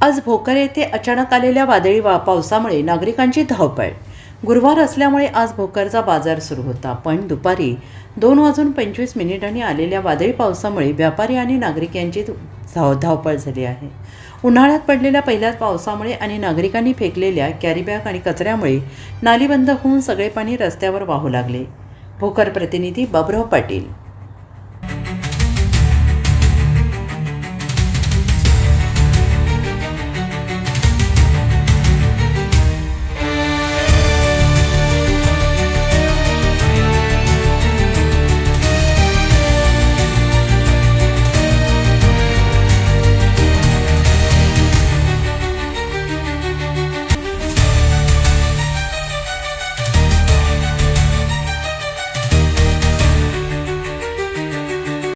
आज भोकर येथे अचानक आलेल्या वादळी पावसामुळे नागरिकांची धावपळ. गुरुवार असल्यामुळे आज भोकरचा बाजार सुरू होता, पण दुपारी 2:25 आलेल्या वादळी पावसामुळे व्यापारी आणि नागरिक यांची धावपळ झाली आहे. उन्हाळ्यात पडलेल्या पहिल्याच पावसामुळे आणि नागरिकांनी फेकलेल्या कॅरीबॅग आणि कचऱ्यामुळे नाली बंद होऊन सगळे पाणी रस्त्यावर वाहू लागले. भोकर प्रतिनिधी बाबुराव पाटील.